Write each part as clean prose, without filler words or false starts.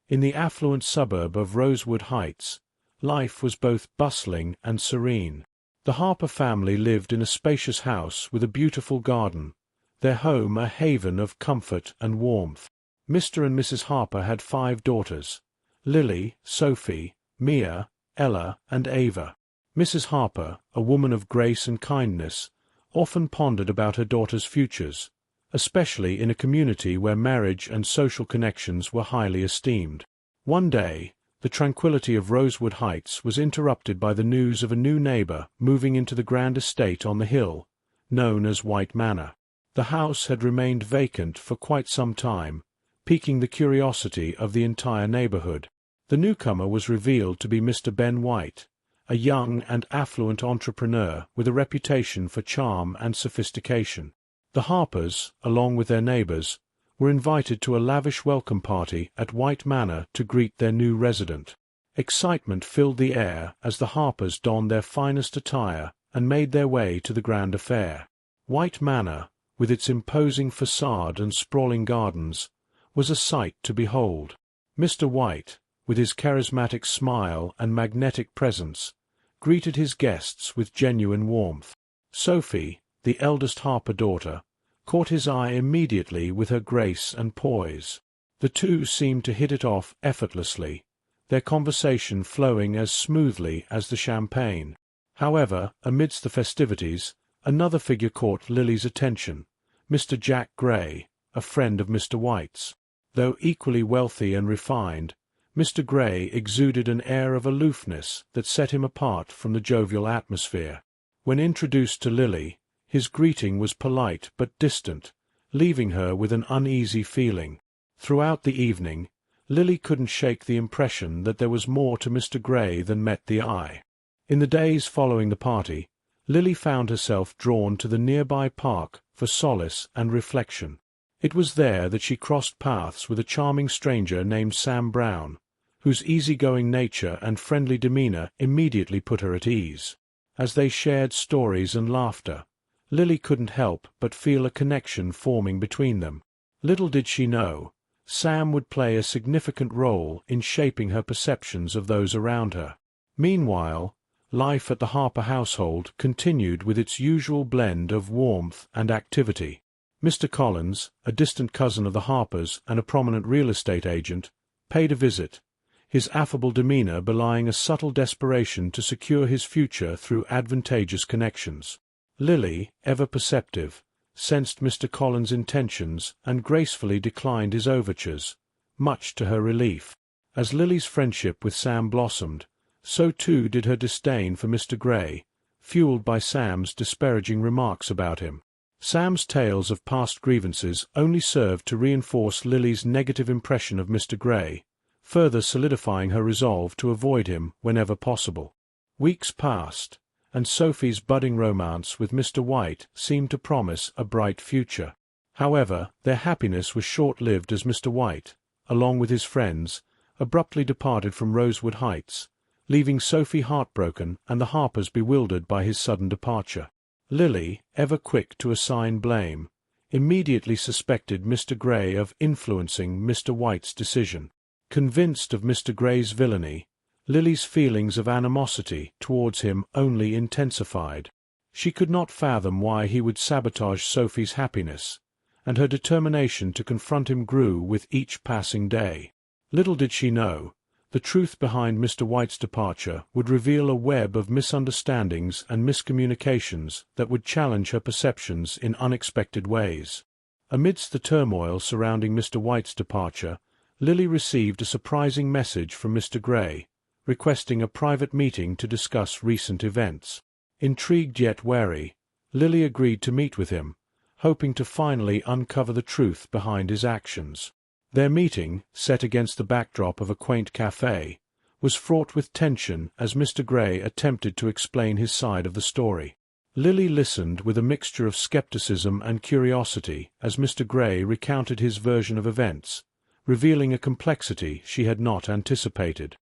In the affluent suburb of Rosewood Heights, life was both bustling and serene. The Harper family lived in a spacious house with a beautiful garden, their home a haven of comfort and warmth. Mr. and Mrs. Harper had 5 daughters: Lily, Sophie, Mia, Ella, and Ava. Mrs. Harper, a woman of grace and kindness, often pondered about her daughters' futures, especially in a community where marriage and social connections were highly esteemed. One day, the tranquility of Rosewood Heights was interrupted by the news of a new neighbor moving into the grand estate on the hill, known as White Manor. The house had remained vacant for quite some time, piquing the curiosity of the entire neighborhood. The newcomer was revealed to be Mr. Ben White, a young and affluent entrepreneur with a reputation for charm and sophistication. The Harpers, along with their neighbors, were invited to a lavish welcome party at White Manor to greet their new resident. Excitement filled the air as the Harpers donned their finest attire and made their way to the grand affair. White Manor, with its imposing facade and sprawling gardens, was a sight to behold. Mr. White, with his charismatic smile and magnetic presence, greeted his guests with genuine warmth. Sophie, the eldest Harper daughter, caught his eye immediately with her grace and poise. The two seemed to hit it off effortlessly, their conversation flowing as smoothly as the champagne. However, amidst the festivities, another figure caught Lily's attention: Mr. Jack Gray, a friend of Mr. White's. Though equally wealthy and refined, Mr. Gray exuded an air of aloofness that set him apart from the jovial atmosphere. When introduced to Lily, his greeting was polite but distant, leaving her with an uneasy feeling. Throughout the evening, Lily couldn't shake the impression that there was more to Mr. Gray than met the eye. In the days following the party, Lily found herself drawn to the nearby park for solace and reflection. It was there that she crossed paths with a charming stranger named Sam Brown, whose easygoing nature and friendly demeanor immediately put her at ease. As they shared stories and laughter, Lily couldn't help but feel a connection forming between them. Little did she know, Sam would play a significant role in shaping her perceptions of those around her. Meanwhile, life at the Harper household continued with its usual blend of warmth and activity. Mr. Collins, a distant cousin of the Harpers and a prominent real estate agent, paid a visit, his affable demeanor belying a subtle desperation to secure his future through advantageous connections. Lily, ever perceptive, sensed Mr. Collins' intentions and gracefully declined his overtures, much to her relief. As Lily's friendship with Sam blossomed, so too did her disdain for Mr. Gray, fueled by Sam's disparaging remarks about him. Sam's tales of past grievances only served to reinforce Lily's negative impression of Mr. Gray, further solidifying her resolve to avoid him whenever possible. Weeks passed, and Sophie's budding romance with Mr. White seemed to promise a bright future. However, their happiness was short-lived as Mr. White, along with his friends, abruptly departed from Rosewood Heights, leaving Sophie heartbroken and the Harpers bewildered by his sudden departure. Lily, ever quick to assign blame, immediately suspected Mr. Gray of influencing Mr. White's decision. Convinced of Mr. Gray's villainy, Lily's feelings of animosity towards him only intensified. She could not fathom why he would sabotage Sophie's happiness, and her determination to confront him grew with each passing day. Little did she know, the truth behind Mr. White's departure would reveal a web of misunderstandings and miscommunications that would challenge her perceptions in unexpected ways. Amidst the turmoil surrounding Mr. White's departure, Lily received a surprising message from Mr. Gray, requesting a private meeting to discuss recent events. Intrigued yet wary, Lily agreed to meet with him, hoping to finally uncover the truth behind his actions. Their meeting, set against the backdrop of a quaint café, was fraught with tension as Mr. Gray attempted to explain his side of the story. Lily listened with a mixture of skepticism and curiosity as Mr. Gray recounted his version of events, revealing a complexity she had not anticipated.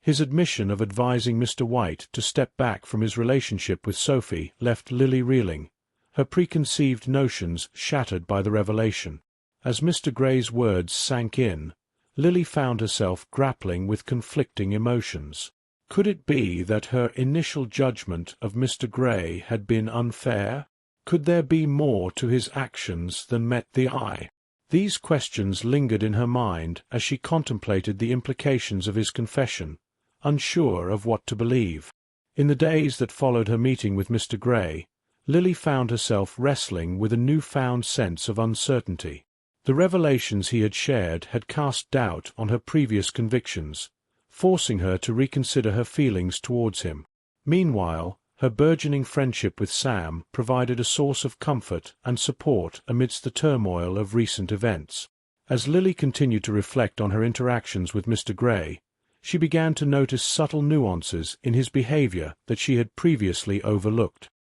His admission of advising Mr. White to step back from his relationship with Sophie left Lily reeling, her preconceived notions shattered by the revelation. As Mr. Gray's words sank in, Lily found herself grappling with conflicting emotions. Could it be that her initial judgment of Mr. Gray had been unfair? Could there be more to his actions than met the eye? These questions lingered in her mind as she contemplated the implications of his confession, unsure of what to believe. In the days that followed her meeting with Mr. Gray, Lily found herself wrestling with a newfound sense of uncertainty. The revelations he had shared had cast doubt on her previous convictions, forcing her to reconsider her feelings towards him. Meanwhile, her burgeoning friendship with Sam provided a source of comfort and support amidst the turmoil of recent events. As Lily continued to reflect on her interactions with Mr. Gray, she began to notice subtle nuances in his behavior that she had previously overlooked.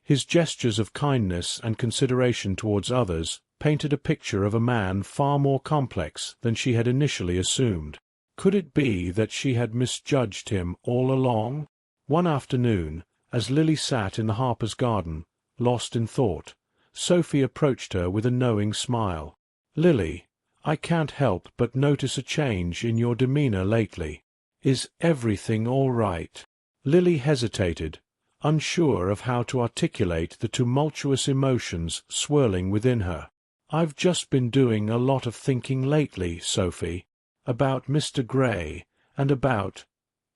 His gestures of kindness and consideration towards others painted a picture of a man far more complex than she had initially assumed. Could it be that she had misjudged him all along? One afternoon, as Lily sat in the Harpers' garden, lost in thought, Sophie approached her with a knowing smile. "Lily, I can't help but notice a change in your demeanor lately. Is everything all right?" Lily hesitated, unsure of how to articulate the tumultuous emotions swirling within her. "I've just been doing a lot of thinking lately, Sophie, about Mr. Gray, and about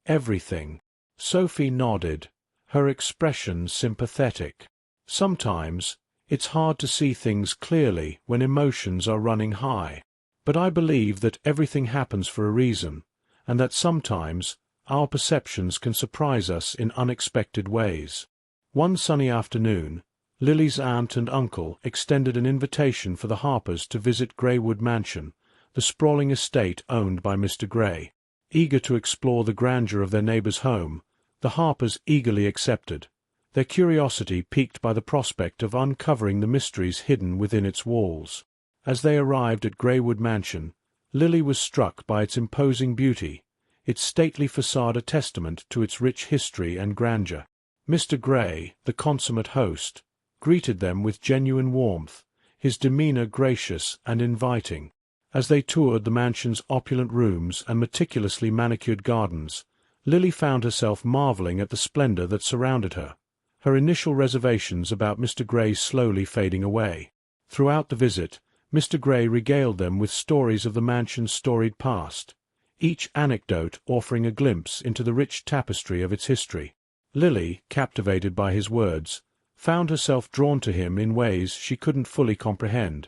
everything." Sophie nodded, her expression sympathetic. "Sometimes it's hard to see things clearly when emotions are running high, but I believe that everything happens for a reason, and that sometimes our perceptions can surprise us in unexpected ways." One sunny afternoon, Lily's aunt and uncle extended an invitation for the Harpers to visit Graywood Mansion, the sprawling estate owned by Mr. Gray. Eager to explore the grandeur of their neighbour's home, the Harpers eagerly accepted, their curiosity piqued by the prospect of uncovering the mysteries hidden within its walls. As they arrived at Graywood Mansion, Lily was struck by its imposing beauty, its stately facade a testament to its rich history and grandeur. Mr. Gray, the consummate host, greeted them with genuine warmth, his demeanor gracious and inviting. As they toured the mansion's opulent rooms and meticulously manicured gardens, Lily found herself marveling at the splendor that surrounded her, her initial reservations about Mr. Gray slowly fading away. Throughout the visit, Mr. Gray regaled them with stories of the mansion's storied past, each anecdote offering a glimpse into the rich tapestry of its history. Lily, captivated by his words, found herself drawn to him in ways she couldn't fully comprehend,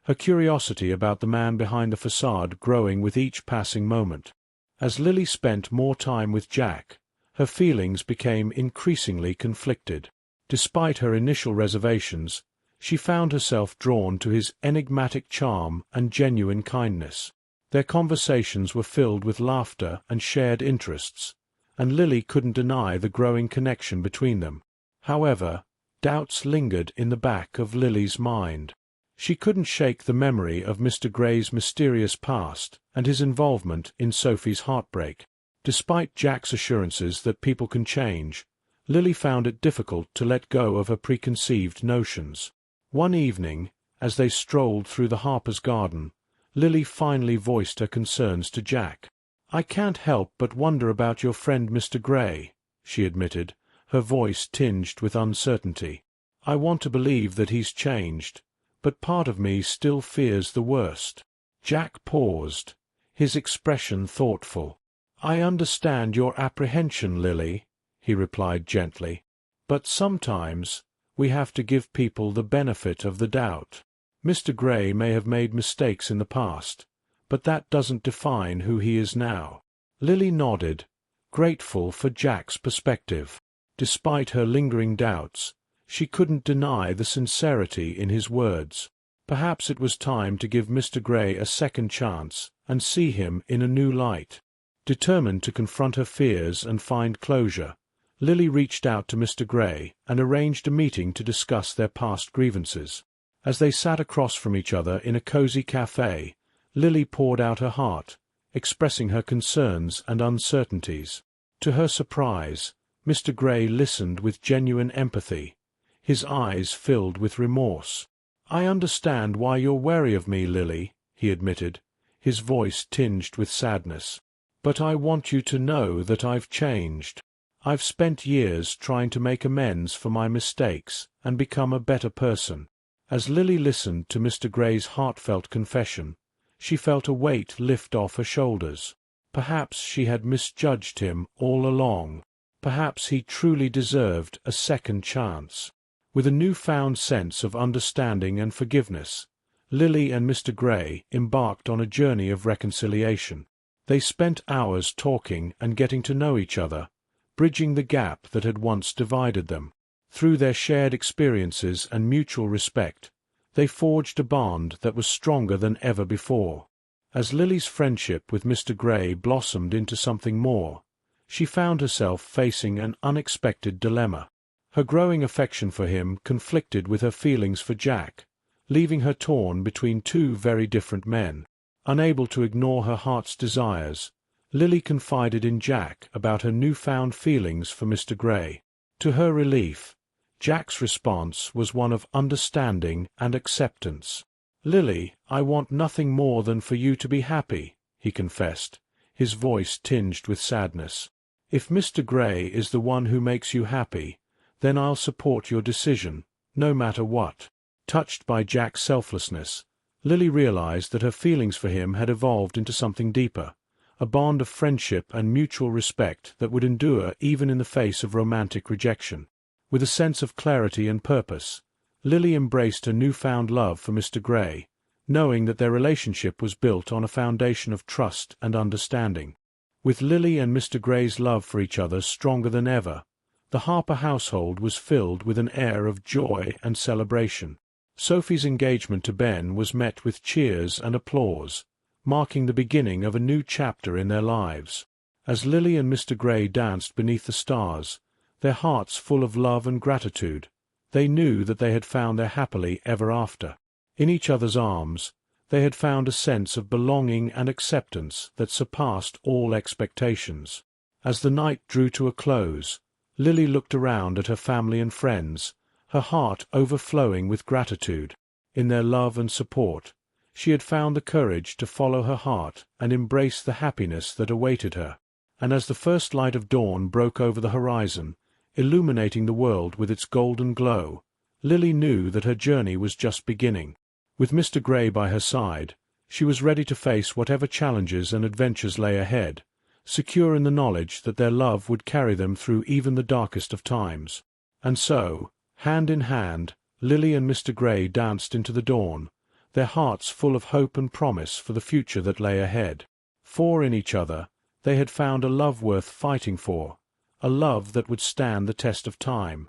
her curiosity about the man behind the facade growing with each passing moment. As Lily spent more time with Jack, her feelings became increasingly conflicted. Despite her initial reservations, she found herself drawn to his enigmatic charm and genuine kindness. Their conversations were filled with laughter and shared interests, and Lily couldn't deny the growing connection between them. However, doubts lingered in the back of Lily's mind. She couldn't shake the memory of Mr. Gray's mysterious past and his involvement in Sophie's heartbreak. Despite Jack's assurances that people can change, Lily found it difficult to let go of her preconceived notions. One evening, as they strolled through the Harpers' garden, Lily finally voiced her concerns to Jack. "I can't help but wonder about your friend Mr. Gray," she admitted, her voice tinged with uncertainty. "I want to believe that he's changed, but part of me still fears the worst." Jack paused, his expression thoughtful. "I understand your apprehension, Lily," he replied gently, "but sometimes we have to give people the benefit of the doubt. Mr. Gray may have made mistakes in the past, but that doesn't define who he is now." Lily nodded, grateful for Jack's perspective. Despite her lingering doubts, she couldn't deny the sincerity in his words. Perhaps it was time to give Mr. Gray a second chance and see him in a new light. Determined to confront her fears and find closure, Lily reached out to Mr. Gray and arranged a meeting to discuss their past grievances. As they sat across from each other in a cozy cafe, Lily poured out her heart, expressing her concerns and uncertainties. To her surprise, Mr. Gray listened with genuine empathy, his eyes filled with remorse. "I understand why you're wary of me, Lily," he admitted, his voice tinged with sadness. "But I want you to know that I've changed. I've spent years trying to make amends for my mistakes and become a better person." As Lily listened to Mr. Gray's heartfelt confession, she felt a weight lift off her shoulders. Perhaps she had misjudged him all along. Perhaps he truly deserved a second chance. With a newfound sense of understanding and forgiveness, Lily and Mr. Gray embarked on a journey of reconciliation. They spent hours talking and getting to know each other, bridging the gap that had once divided them. Through their shared experiences and mutual respect, they forged a bond that was stronger than ever before. As Lily's friendship with Mr. Gray blossomed into something more, she found herself facing an unexpected dilemma. Her growing affection for him conflicted with her feelings for Jack, leaving her torn between two very different men. Unable to ignore her heart's desires, Lily confided in Jack about her newfound feelings for Mr. Gray. To her relief, Jack's response was one of understanding and acceptance. "Lily, I want nothing more than for you to be happy," he confessed, his voice tinged with sadness. "If Mr. Gray is the one who makes you happy, then I'll support your decision, no matter what." Touched by Jack's selflessness, Lily realized that her feelings for him had evolved into something deeper, a bond of friendship and mutual respect that would endure even in the face of romantic rejection. With a sense of clarity and purpose, Lily embraced her newfound love for Mr. Gray, knowing that their relationship was built on a foundation of trust and understanding. With Lily and Mr. Gray's love for each other stronger than ever, the Harper household was filled with an air of joy and celebration. Sophie's engagement to Ben was met with cheers and applause, marking the beginning of a new chapter in their lives. As Lily and Mr. Gray danced beneath the stars, their hearts full of love and gratitude, they knew that they had found their happily ever after. In each other's arms, they had found a sense of belonging and acceptance that surpassed all expectations. As the night drew to a close, Lily looked around at her family and friends, her heart overflowing with gratitude. In their love and support, she had found the courage to follow her heart and embrace the happiness that awaited her. And as the first light of dawn broke over the horizon, illuminating the world with its golden glow, Lily knew that her journey was just beginning. With Mr. Gray by her side, she was ready to face whatever challenges and adventures lay ahead, secure in the knowledge that their love would carry them through even the darkest of times. And so, hand in hand, Lily and Mr. Gray danced into the dawn, their hearts full of hope and promise for the future that lay ahead. For in each other, they had found a love worth fighting for, a love that would stand the test of time.